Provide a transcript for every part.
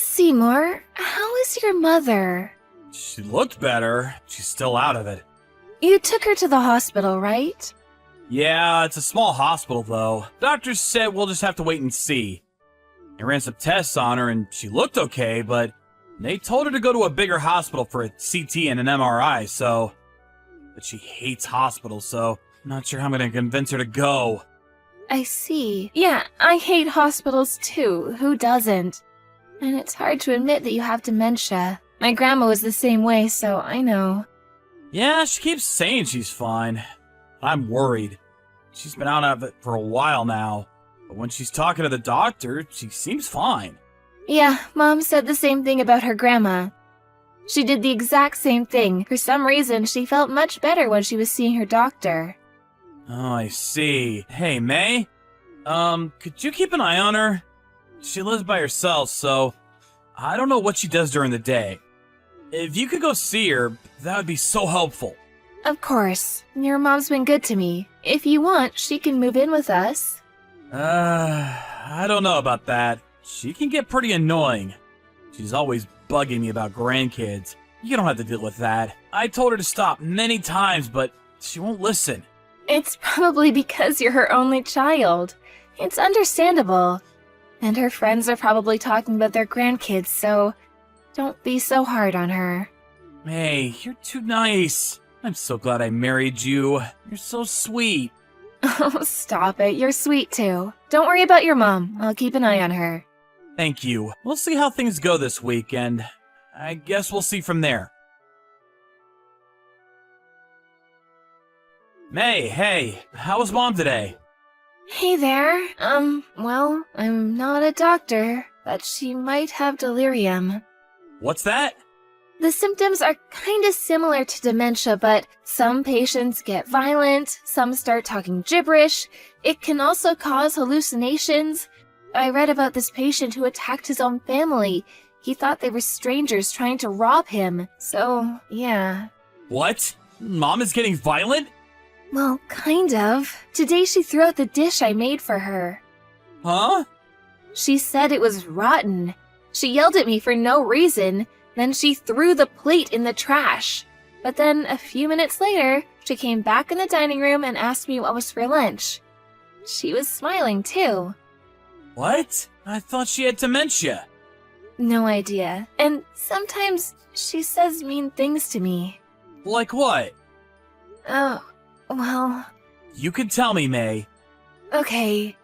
Seymour, how is your mother? She looked better. She's still out of it. You took her to the hospital, right? Yeah, it's a small hospital, though. Doctors said we'll just have to wait and see. I ran some tests on her, and she looked okay, but they told her to go to a bigger hospital for a CT and an MRI, so... But she hates hospitals, so I'm not sure how I'm gonna convince her to go. I see. Yeah, I hate hospitals too. Who doesn't? And it's hard to admit that you have dementia. My grandma was the same way, so I know. Yeah, she keeps saying she's fine. I'm worried. She's been out of it for a while now, but when she's talking to the doctor, she seems fine. Yeah, Mom said the same thing about her grandma. She did the exact same thing. For some reason, she felt much better when she was seeing her doctor. Oh, I see. Hey, May? Could you keep an eye on her? She lives by herself, so I don't know what she does during the day. If you could go see her, that would be so helpful. Of course. Your mom's been good to me. If you want, she can move in with us. I don't know about that. She can get pretty annoying. She's always bugging me about grandkids. You don't have to deal with that. I told her to stop many times, but she won't listen. It's probably because you're her only child. It's understandable. And her friends are probably talking about their grandkids, so don't be so hard on her. May, you're too nice. I'm so glad I married you. You're so sweet. Oh, stop it. You're sweet too. Don't worry about your mom. I'll keep an eye on her. Thank you. We'll see how things go this week, and I guess we'll see from there. May, hey, how was Mom today? Hey there. Well, I'm not a doctor, but she might have delirium. What's that? The symptoms are kinda similar to dementia, but some patients get violent, some start talking gibberish. It can also cause hallucinations. I read about this patient who attacked his own family. He thought they were strangers trying to rob him. So, yeah. What? Mom is getting violent? Well, kind of. Today she threw out the dish I made for her. Huh? She said it was rotten. She yelled at me for no reason. Then she threw the plate in the trash. But then, a few minutes later, she came back in the dining room and asked me what was for lunch. She was smiling, too. What? I thought she had dementia. No idea. And sometimes she says mean things to me. Like what? Oh, well... You can tell me, May. Okay,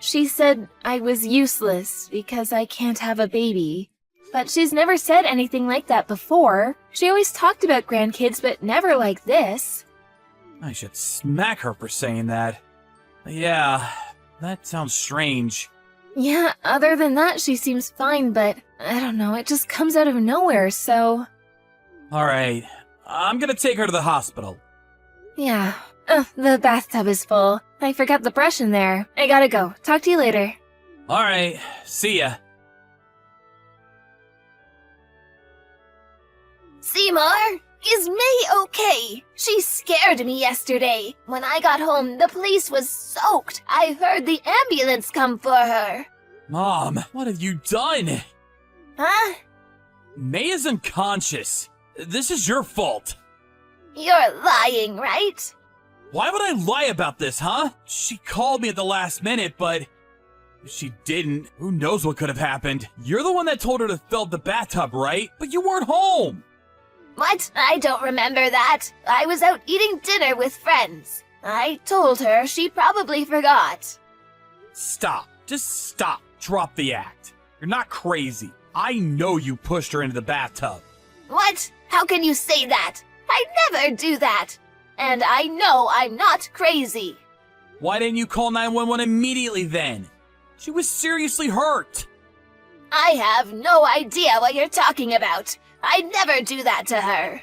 she said I was useless because I can't have a baby. But she's never said anything like that before. She always talked about grandkids, but never like this. I should smack her for saying that. Yeah, that sounds strange. Yeah, other than that, she seems fine, but I don't know, it just comes out of nowhere, so... Alright, I'm gonna take her to the hospital. Yeah. The bathtub is full. I forgot the brush in there. I gotta go. Talk to you later. Alright, see ya. Seymour, is May okay? She scared me yesterday. When I got home, the place was soaked. I heard the ambulance come for her. Mom, what have you done? Huh? May is unconscious. This is your fault. You're lying, right? Why would I lie about this, huh? She called me at the last minute, but if she didn't, who knows what could have happened. You're the one that told her to fill up the bathtub, right? But you weren't home. What? I don't remember that. I was out eating dinner with friends. I told her, she probably forgot. Stop. Just stop. Drop the act. You're not crazy. I know you pushed her into the bathtub. What? How can you say that? I never do that. And I know I'm not crazy. Why didn't you call 911 immediately then? She was seriously hurt. I have no idea what you're talking about. I never do that to her.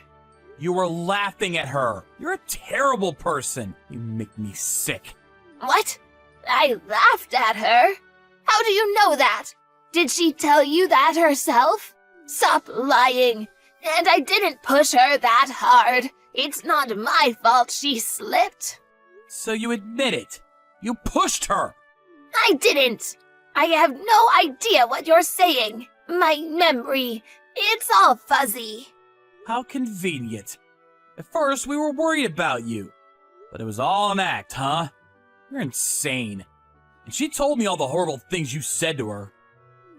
You were laughing at her. You're a terrible person. You make me sick. What? I laughed at her? How do you know that? Did she tell you that herself? Stop lying. And I didn't push her that hard. It's not my fault she slipped. So you admit it. You pushed her. I didn't. I have no idea what you're saying. My memory, it's all fuzzy. How convenient. At first, we were worried about you. But it was all an act, huh? You're insane. And she told me all the horrible things you said to her.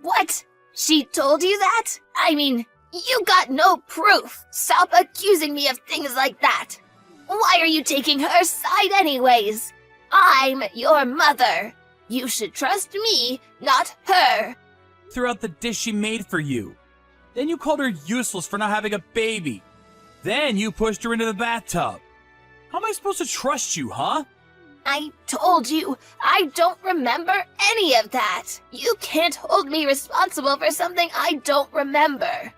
What? She told you that? I mean, you got no proof. Stop accusing me of things like that. Why are you taking her side anyways? I'm your mother. You should trust me, not her. Threw out the dish she made for you. Then you called her useless for not having a baby. Then you pushed her into the bathtub. How am I supposed to trust you, huh? I told you, I don't remember any of that. You can't hold me responsible for something I don't remember.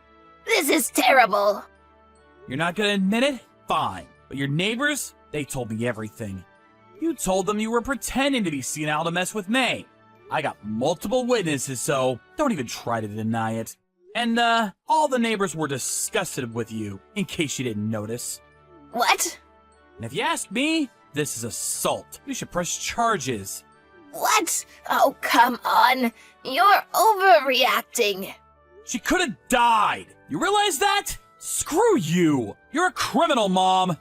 This is terrible. You're not gonna admit it? Fine. But your neighbors, they told me everything. You told them you were pretending to be senile to mess with May. I got multiple witnesses, so don't even try to deny it. And, all the neighbors were disgusted with you, in case you didn't notice. What? And if you ask me, this is assault. You should press charges. What? Oh, come on. You're overreacting. She could have died. You realize that? Screw you. You're a criminal, Mom.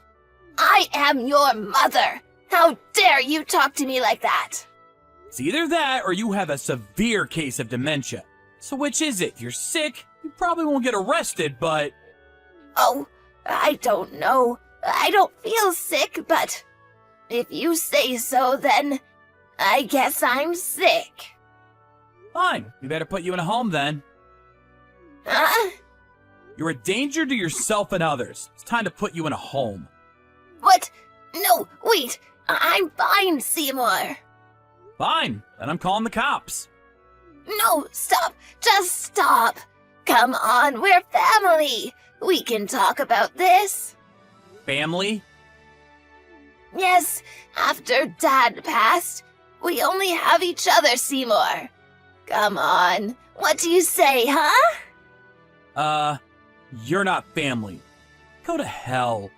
I am your mother. How dare you talk to me like that? It's either that or you have a severe case of dementia. So which is it? If you're sick, you probably won't get arrested, but... Oh, I don't know. I don't feel sick, but if you say so, then I guess I'm sick. Fine. We better put you in a home then. Huh? You're a danger to yourself and others. It's time to put you in a home. What? No, wait. I'm fine, Seymour. Fine. Then I'm calling the cops. No, stop. Just stop. Come on, we're family. We can talk about this. Family? Yes, after Dad passed, we only have each other, Seymour. Come on. What do you say, huh? You're not family. Go to hell.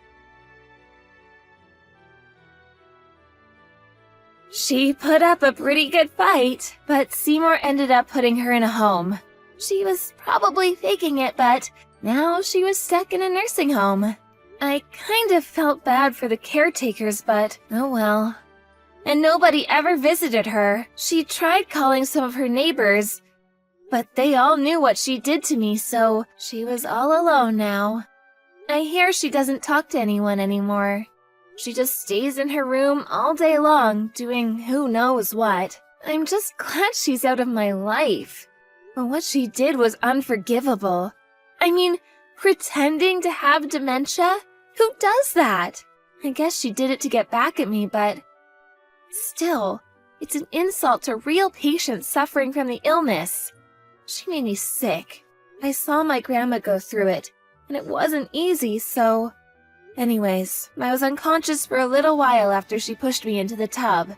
She put up a pretty good fight, but Seymour ended up putting her in a home. She was probably faking it, but now she was stuck in a nursing home. I kind of felt bad for the caretakers, but oh well. And nobody ever visited her. She tried calling some of her neighbors, but they all knew what she did to me, so she was all alone now. I hear she doesn't talk to anyone anymore. She just stays in her room all day long, doing who knows what. I'm just glad she's out of my life. But what she did was unforgivable. I mean, pretending to have dementia? Who does that? I guess she did it to get back at me, but still, it's an insult to real patients suffering from the illness. She made me sick. I saw my grandma go through it, and it wasn't easy, so... Anyways, I was unconscious for a little while after she pushed me into the tub.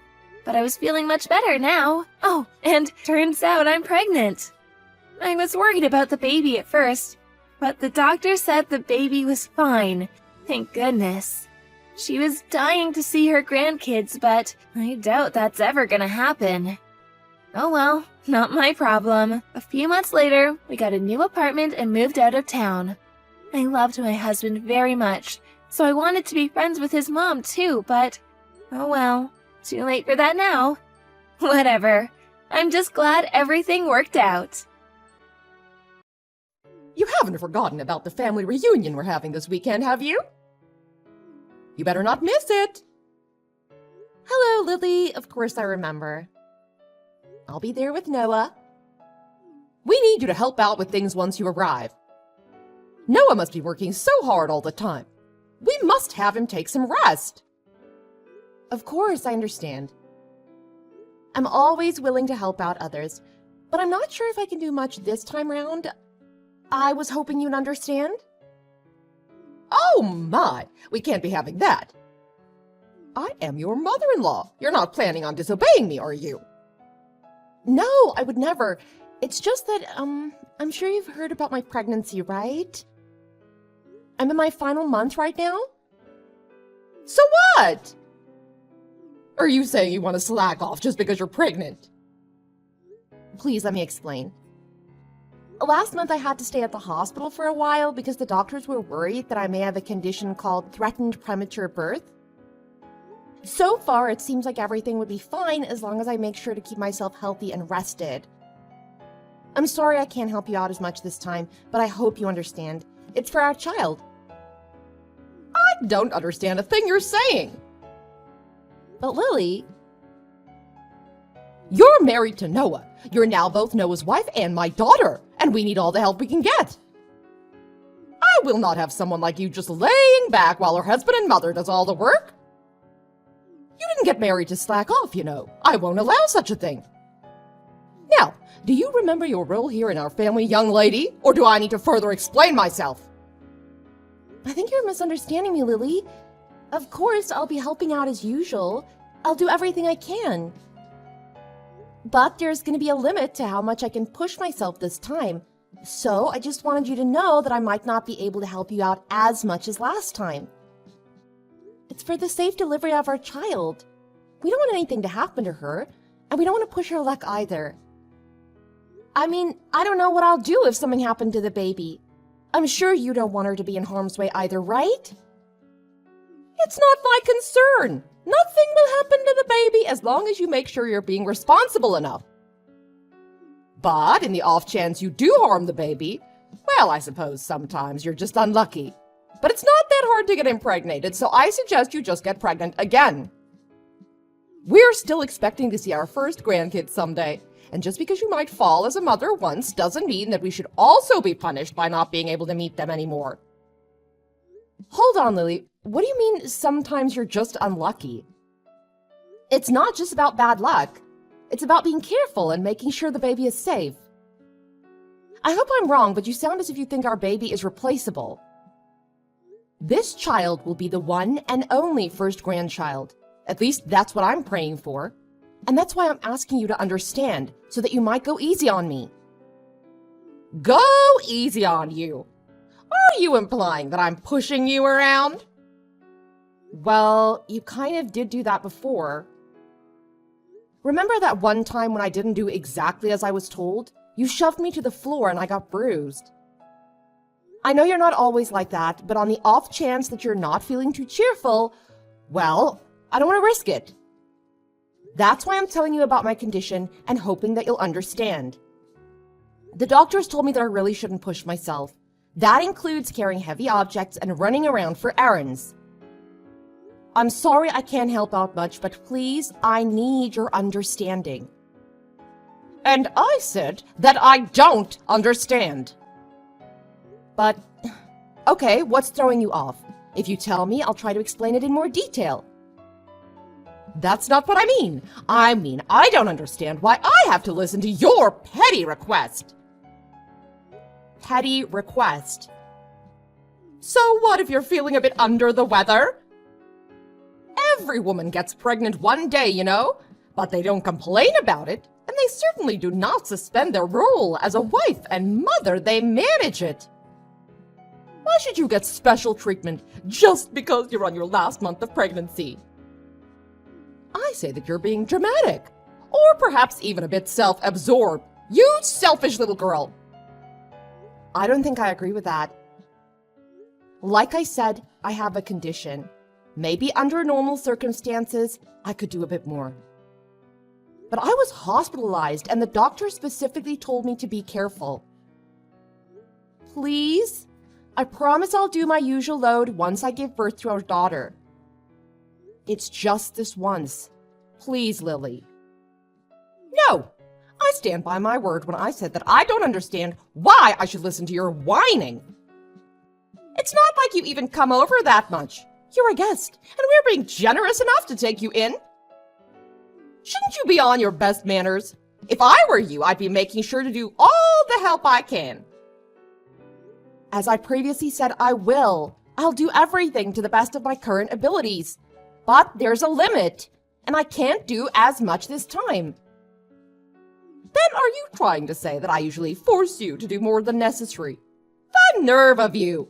But I was feeling much better now. Oh, and turns out I'm pregnant. I was worried about the baby at first, but the doctor said the baby was fine. Thank goodness. She was dying to see her grandkids, but I doubt that's ever gonna happen. Oh well, not my problem. A few months later, we got a new apartment and moved out of town. I loved my husband very much, so I wanted to be friends with his mom too, but oh well, too late for that now. Whatever. I'm just glad everything worked out. You haven't forgotten about the family reunion we're having this weekend, have you? You better not miss it. Hello, Lily. Of course I remember. I'll be there with Noah. We need you to help out with things once you arrive. Noah must be working so hard all the time. We must have him take some rest. Of course, I understand. I'm always willing to help out others, but I'm not sure if I can do much this time round. I was hoping you'd understand. Oh my, we can't be having that. I am your mother-in-law. You're not planning on disobeying me, are you? No, I would never. It's just that, I'm sure you've heard about my pregnancy, right? I'm in my final month right now. So what? Are you saying you want to slack off just because you're pregnant? Please let me explain. Last month I had to stay at the hospital for a while because the doctors were worried that I may have a condition called threatened premature birth. So far, it seems like everything would be fine as long as I make sure to keep myself healthy and rested. I'm sorry I can't help you out as much this time, but I hope you understand. It's for our child. I don't understand a thing you're saying. But Lily, you're married to Noah. You're now both Noah's wife and my daughter, and we need all the help we can get. I will not have someone like you just laying back while her husband and mother does all the work. You didn't get married to slack off, you know. I won't allow such a thing. Now, do you remember your role here in our family, young lady? Or do I need to further explain myself? I think you're misunderstanding me, Lily. Of course, I'll be helping out as usual. I'll do everything I can. But there's going to be a limit to how much I can push myself this time. So I just wanted you to know that I might not be able to help you out as much as last time. It's for the safe delivery of our child. We don't want anything to happen to her, and we don't want to push her luck either. I mean, I don't know what I'll do if something happened to the baby. I'm sure you don't want her to be in harm's way either, right? It's not my concern. Nothing will happen to the baby as long as you make sure you're being responsible enough. But in the off chance you do harm the baby, well, I suppose sometimes you're just unlucky. But it's not that hard to get impregnated, so I suggest you just get pregnant again. We're still expecting to see our first grandkids someday, and just because you might fall as a mother once doesn't mean that we should also be punished by not being able to meet them anymore. Hold on, Lily. What do you mean sometimes you're just unlucky? It's not just about bad luck. It's about being careful and making sure the baby is safe. I hope I'm wrong, but you sound as if you think our baby is replaceable. This child will be the one and only first grandchild. At least that's what I'm praying for. And that's why I'm asking you to understand, so that you might go easy on me. Go easy on you? Are you implying that I'm pushing you around? Well, you kind of did do that before. Remember that one time when I didn't do exactly as I was told? You shoved me to the floor and I got bruised. I know you're not always like that, but on the off chance that you're not feeling too cheerful, well, I don't want to risk it. That's why I'm telling you about my condition and hoping that you'll understand. The doctors told me that I really shouldn't push myself. That includes carrying heavy objects and running around for errands. I'm sorry I can't help out much, but please, I need your understanding. And I said that I don't understand. But, okay, what's throwing you off? If you tell me, I'll try to explain it in more detail. That's not what I mean. I mean, I don't understand why I have to listen to your petty request. Petty request. So what if you're feeling a bit under the weather? Every woman gets pregnant one day, you know, but they don't complain about it, and they certainly do not suspend their role as a wife and mother. They manage it. Why should you get special treatment just because you're on your last month of pregnancy? I say that you're being dramatic, or perhaps even a bit self-absorbed. You selfish little girl. I don't think I agree with that. Like I said, I have a condition. Maybe under normal circumstances, I could do a bit more. But I was hospitalized, and the doctor specifically told me to be careful. Please? I promise I'll do my usual load once I give birth to our daughter. It's just this once. Please, Lily. No! I stand by my word when I said that I don't understand why I should listen to your whining. It's not like you even come over that much. You're a guest, and we're being generous enough to take you in. Shouldn't you be on your best manners? If I were you, I'd be making sure to do all the help I can. As I previously said, I will. I'll do everything to the best of my current abilities. But there's a limit, and I can't do as much this time. Then are you trying to say that I usually force you to do more than necessary? The nerve of you!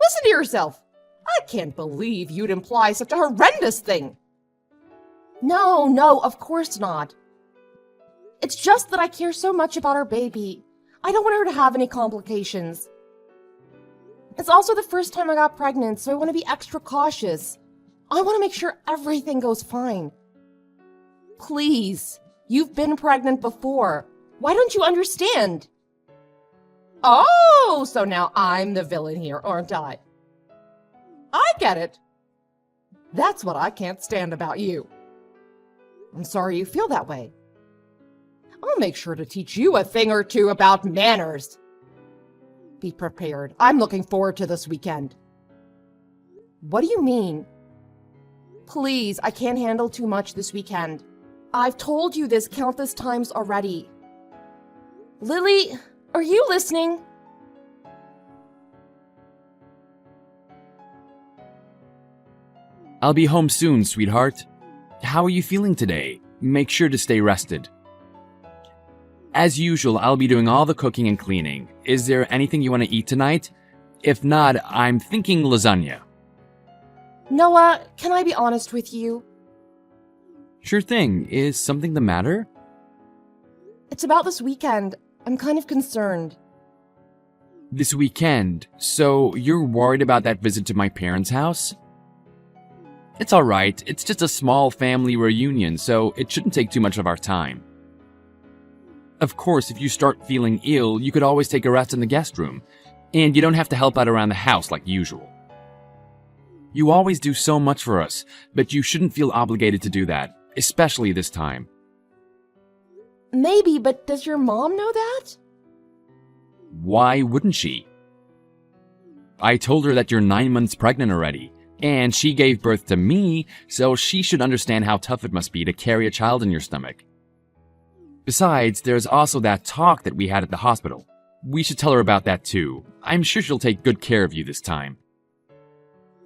Listen to yourself. I can't believe you'd imply such a horrendous thing. No, of course not. It's just that I care so much about our baby. I don't want her to have any complications. It's also the first time I got pregnant, so I want to be extra cautious. I want to make sure everything goes fine. Please, you've been pregnant before. Why don't you understand? Oh, so now I'm the villain here, aren't I? I get it. That's what I can't stand about you. I'm sorry you feel that way. I'll make sure to teach you a thing or two about manners. Be prepared. I'm looking forward to this weekend. What do you mean? Please, I can't handle too much this weekend. I've told you this countless times already. Lily, are you listening? I'll be home soon, sweetheart. How are you feeling today? Make sure to stay rested. As usual, I'll be doing all the cooking and cleaning. Is there anything you want to eat tonight? If not, I'm thinking lasagna. Noah, can I be honest with you? Sure thing. Is something the matter? It's about this weekend. I'm kind of concerned. This weekend, so you're worried about that visit to my parents' house? It's alright, it's just a small family reunion, so it shouldn't take too much of our time. Of course, if you start feeling ill, you could always take a rest in the guest room, and you don't have to help out around the house like usual. You always do so much for us, but you shouldn't feel obligated to do that, especially this time. Maybe, but does your mom know that? Why wouldn't she? I told her that you're 9 months pregnant already, and she gave birth to me, so she should understand how tough it must be to carry a child in your stomach. Besides, there's also that talk that we had at the hospital. We should tell her about that too. I'm sure she'll take good care of you this time.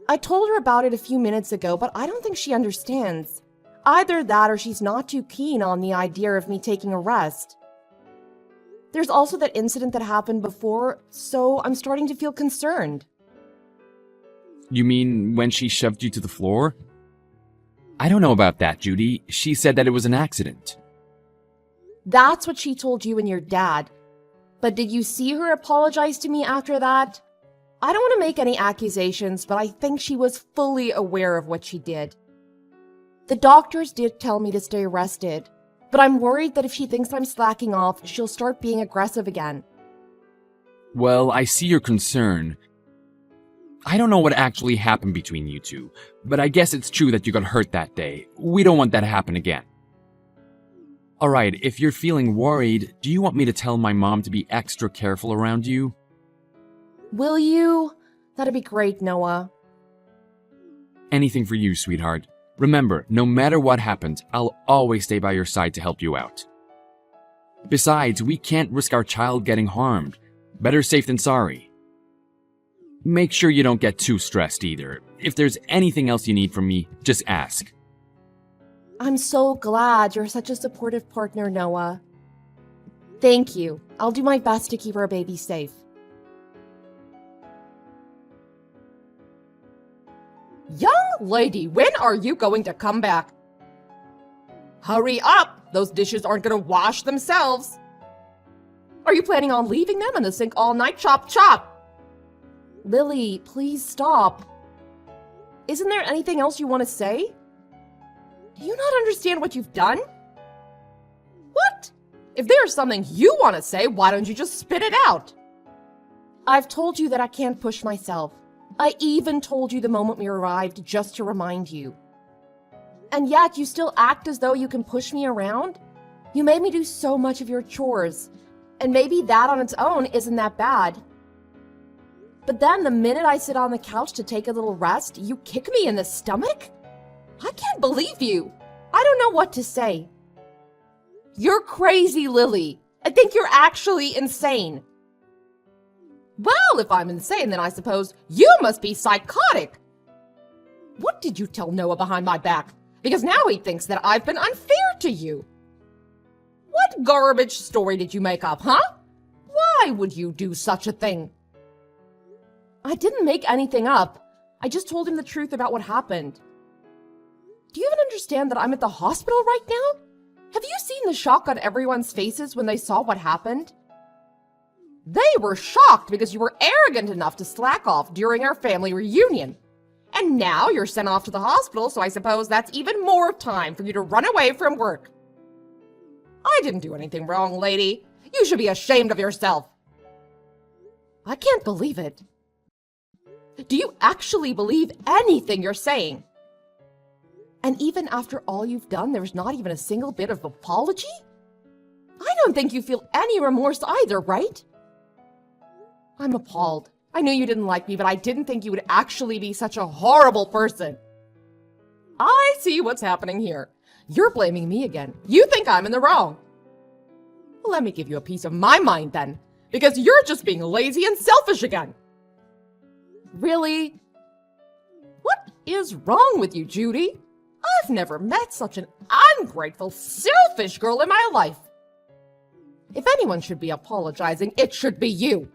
I told her about it a few minutes ago, but I don't think she understands. Either that or she's not too keen on the idea of me taking a rest. There's also that incident that happened before, so I'm starting to feel concerned. You mean when she shoved you to the floor? I don't know about that, Judy. She said that it was an accident. That's what she told you and your dad. But did you see her apologize to me after that? I don't want to make any accusations, but I think she was fully aware of what she did. The doctors did tell me to stay rested, but I'm worried that if she thinks I'm slacking off, she'll start being aggressive again. Well, I see your concern. I don't know what actually happened between you two, but I guess it's true that you got hurt that day. We don't want that to happen again. Alright, if you're feeling worried, do you want me to tell my mom to be extra careful around you? Will you? That'd be great, Noah. Anything for you, sweetheart. Remember, no matter what happens, I'll always stay by your side to help you out. Besides, we can't risk our child getting harmed. Better safe than sorry. Make sure you don't get too stressed either. If there's anything else you need from me, just ask. I'm so glad you're such a supportive partner, Noah. Thank you. I'll do my best to keep our baby safe. Young lady, when are you going to come back? Hurry up! Those dishes aren't going to wash themselves. Are you planning on leaving them in the sink all night? Chop, chop! Lily, please stop. Isn't there anything else you want to say? Do you not understand what you've done? What? If there's something you want to say, why don't you just spit it out? I've told you that I can't push myself. I even told you the moment we arrived just to remind you. And yet you still act as though you can push me around? You made me do so much of your chores, and maybe that on its own isn't that bad. But then the minute I sit on the couch to take a little rest, you kick me in the stomach? I can't believe you. I don't know what to say. You're crazy, Lily. I think you're actually insane. Well, if I'm insane, then I suppose you must be psychotic. What did you tell Noah behind my back? Because now he thinks that I've been unfair to you. What garbage story did you make up, huh? Why would you do such a thing? I didn't make anything up. I just told him the truth about what happened. Do you even understand that I'm at the hospital right now? Have you seen the shock on everyone's faces when they saw what happened? They were shocked because you were arrogant enough to slack off during our family reunion. And now you're sent off to the hospital, so I suppose that's even more time for you to run away from work. I didn't do anything wrong, lady. You should be ashamed of yourself. I can't believe it. Do you actually believe anything you're saying? And even after all you've done, there's not even a single bit of apology? I don't think you feel any remorse either, right? I'm appalled. I knew you didn't like me, but I didn't think you would actually be such a horrible person. I see what's happening here. You're blaming me again. You think I'm in the wrong. Well, let me give you a piece of my mind then, because you're just being lazy and selfish again. Really? What is wrong with you, Judy? I've never met such an ungrateful, selfish girl in my life. If anyone should be apologizing, it should be you.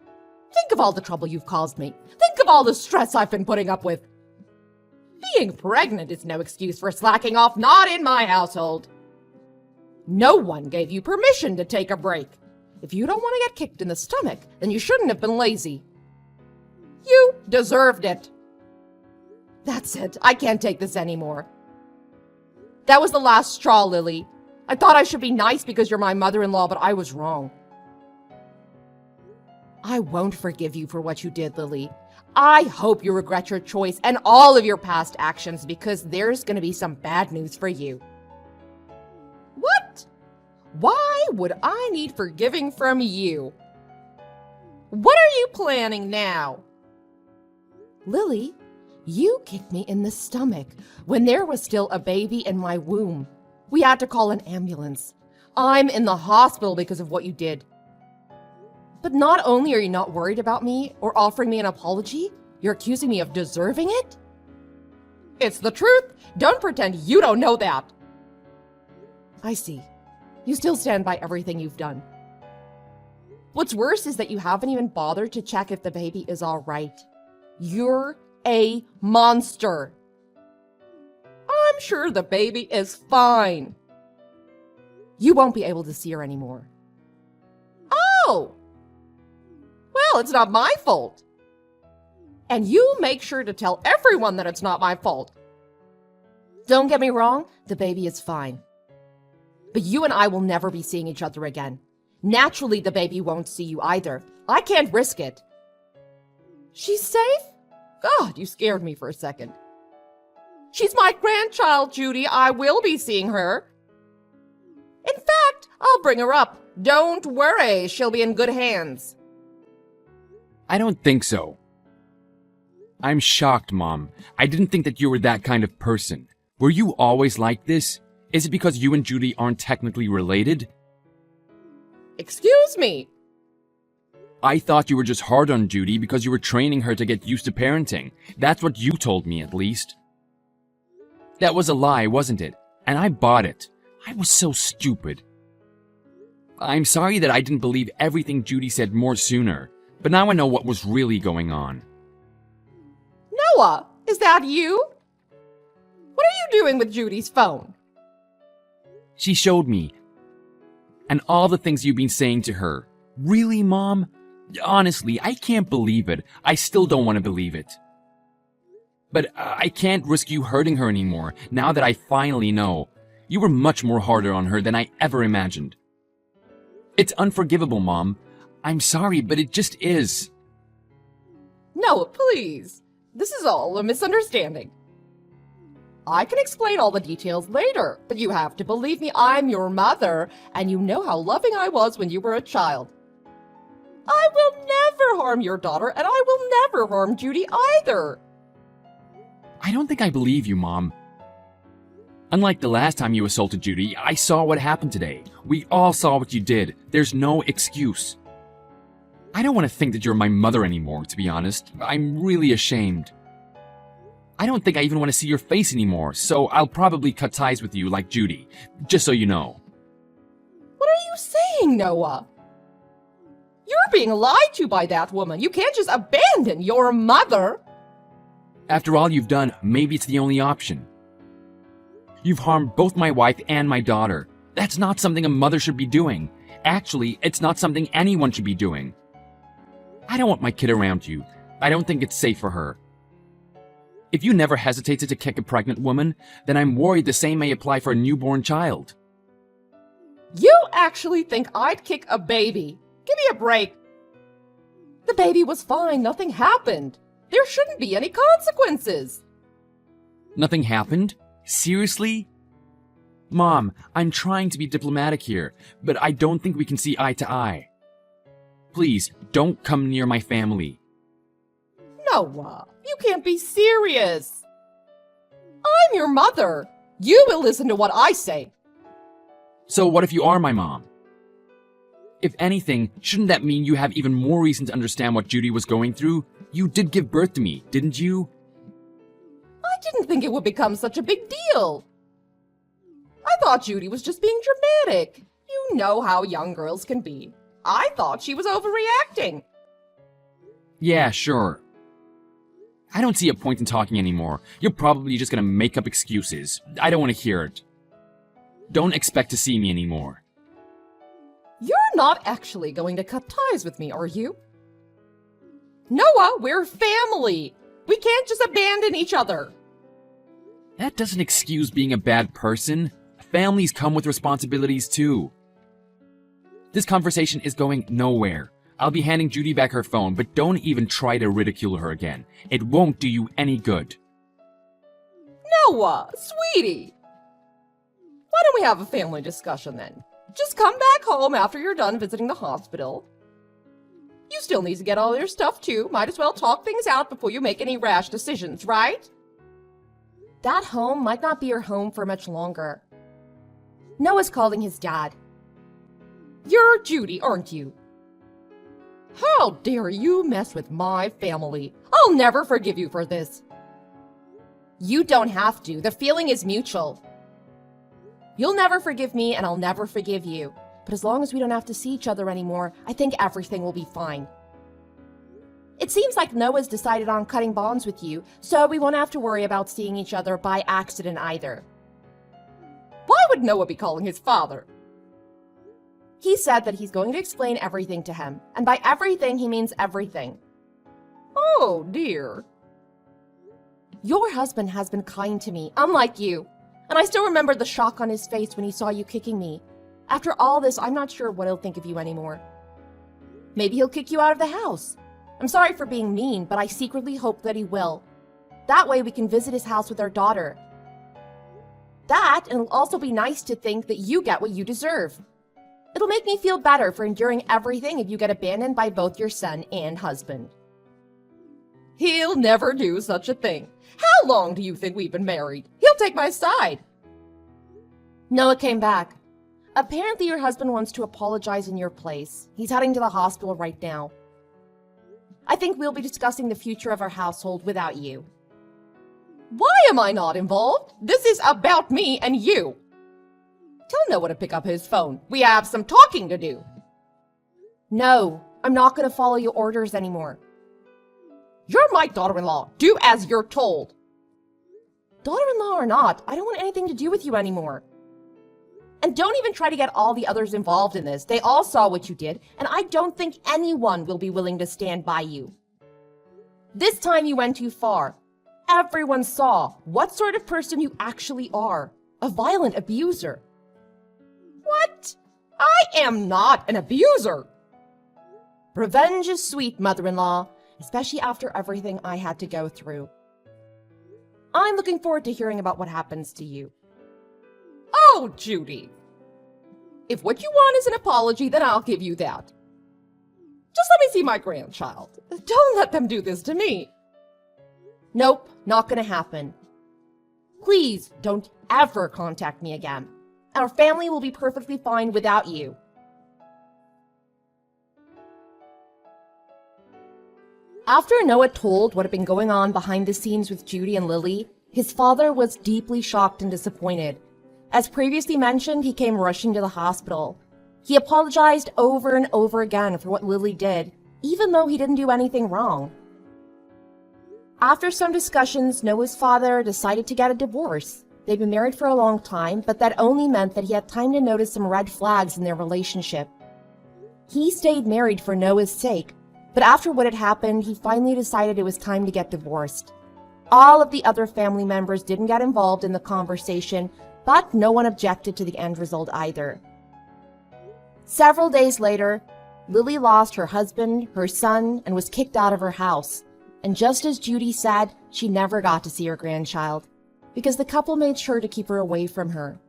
Think of all the trouble you've caused me. Think of all the stress I've been putting up with. Being pregnant is no excuse for slacking off, not in my household. No one gave you permission to take a break. If you don't want to get kicked in the stomach, then you shouldn't have been lazy. You deserved it. That's it. I can't take this anymore. That was the last straw, Lily. I thought I should be nice because you're my mother-in-law, but I was wrong. I won't forgive you for what you did, Lily. I hope you regret your choice and all of your past actions because there's going to be some bad news for you. What? Why would I need forgiving from you? What are you planning now? Lily, you kicked me in the stomach when there was still a baby in my womb. We had to call an ambulance. I'm in the hospital because of what you did. But not only are you not worried about me or offering me an apology, you're accusing me of deserving it? It's the truth. Don't pretend you don't know that. I see. You still stand by everything you've done. What's worse is that you haven't even bothered to check if the baby is all right. You're a monster. I'm sure the baby is fine. You won't be able to see her anymore. Oh! Well, it's not my fault. And you make sure to tell everyone that it's not my fault. Don't get me wrong, the baby is fine. But you and I will never be seeing each other again. Naturally, the baby won't see you either. I can't risk it. She's safe? God, you scared me for a second. She's my grandchild, Judy. I will be seeing her. In fact, I'll bring her up. Don't worry, she'll be in good hands. I don't think so. I'm shocked, Mom. I didn't think that you were that kind of person. Were you always like this? Is it because you and Judy aren't technically related? Excuse me. I thought you were just hard on Judy because you were training her to get used to parenting. That's what you told me, at least. That was a lie, wasn't it? And I bought it. I was so stupid. I'm sorry that I didn't believe everything Judy said more sooner, but now I know what was really going on. Noah, is that you? What are you doing with Judy's phone? She showed me. And all the things you've been saying to her. Really, Mom? Honestly, I can't believe it. I still don't want to believe it. But I can't risk you hurting her anymore, now that I finally know. You were much more harder on her than I ever imagined. It's unforgivable, Mom. I'm sorry, but it just is. Noah, please. This is all a misunderstanding. I can explain all the details later, but you have to believe me, I'm your mother, and you know how loving I was when you were a child. I will never harm your daughter, and I will never harm Judy either. I don't think I believe you, Mom. Unlike the last time you assaulted Judy, I saw what happened today. We all saw what you did. There's no excuse. I don't want to think that you're my mother anymore, to be honest. I'm really ashamed. I don't think I even want to see your face anymore, so I'll probably cut ties with you like Judy, just so you know. What are you saying, Noah? You're being lied to by that woman. You can't just abandon your mother. After all you've done, maybe it's the only option. You've harmed both my wife and my daughter. That's not something a mother should be doing. Actually, it's not something anyone should be doing. I don't want my kid around you. I don't think it's safe for her. If you never hesitated to kick a pregnant woman, then I'm worried the same may apply for a newborn child. You actually think I'd kick a baby? Give me a break. The baby was fine. Nothing happened. There shouldn't be any consequences. Nothing happened? Seriously? Mom, I'm trying to be diplomatic here, but I don't think we can see eye to eye. Please, don't come near my family. Noah, you can't be serious. I'm your mother. You will listen to what I say. So what if you are my mom? If anything, shouldn't that mean you have even more reason to understand what Judy was going through? You did give birth to me, didn't you? I didn't think it would become such a big deal. I thought Judy was just being dramatic. You know how young girls can be. I thought she was overreacting. Yeah, sure. I don't see a point in talking anymore. You're probably just gonna make up excuses. I don't want to hear it. Don't expect to see me anymore. You're not actually going to cut ties with me, are you? Noah, we're family. We can't just abandon each other. That doesn't excuse being a bad person. Families come with responsibilities too. This conversation is going nowhere. I'll be handing Judy back her phone, but don't even try to ridicule her again. It won't do you any good. Noah, sweetie. Why don't we have a family discussion then? Just come back home after you're done visiting the hospital. You still need to get all your stuff too. Might as well talk things out before you make any rash decisions, right? That home might not be your home for much longer. Noah's calling his dad. You're Judy, aren't you? How dare you mess with my family? I'll never forgive you for this. You don't have to. The feeling is mutual. You'll never forgive me, and I'll never forgive you. But as long as we don't have to see each other anymore, I think everything will be fine. It seems like Noah's decided on cutting bonds with you, so we won't have to worry about seeing each other by accident either. Why would Noah be calling his father? He said that he's going to explain everything to him, and by everything he means everything. Oh, dear. Your husband has been kind to me, unlike you. And I still remember the shock on his face when he saw you kicking me. After all this, I'm not sure what he'll think of you anymore. Maybe he'll kick you out of the house. I'm sorry for being mean, but I secretly hope that he will. That way we can visit his house with our daughter. That, and it'll also be nice to think that you get what you deserve. It'll make me feel better for enduring everything if you get abandoned by both your son and husband. He'll never do such a thing. How long do you think we've been married? He'll take my side. Noah came back. Apparently your husband wants to apologize in your place. He's heading to the hospital right now. I think we'll be discussing the future of our household without you. Why am I not involved? This is about me and you. Tell Noah to pick up his phone. We have some talking to do. No, I'm not going to follow your orders anymore. You're my daughter-in-law. Do as you're told. Daughter-in-law or not, I don't want anything to do with you anymore. And don't even try to get all the others involved in this. They all saw what you did, and I don't think anyone will be willing to stand by you. This time you went too far. Everyone saw what sort of person you actually are. A violent abuser. What? I am not an abuser. Revenge is sweet, mother-in-law, especially after everything I had to go through. I'm looking forward to hearing about what happens to you. Oh, Judy. If what you want is an apology, then I'll give you that. Just let me see my grandchild. Don't let them do this to me. Nope, not gonna happen. Please don't ever contact me again. Our family will be perfectly fine without you. After Noah told what had been going on behind the scenes with Judy and Lily, his father was deeply shocked and disappointed. As previously mentioned, he came rushing to the hospital. He apologized over and over again for what Lily did, even though he didn't do anything wrong. After some discussions, Noah's father decided to get a divorce. They'd been married for a long time, but that only meant that he had time to notice some red flags in their relationship. He stayed married for Noah's sake, But after what had happened, he finally decided it was time to get divorced. All of the other family members didn't get involved in the conversation, but no one objected to the end result either. Several days later, Lily lost her husband, her son, and was kicked out of her house. And just as Judy said, she never got to see her grandchild, because the couple made sure to keep her away from her.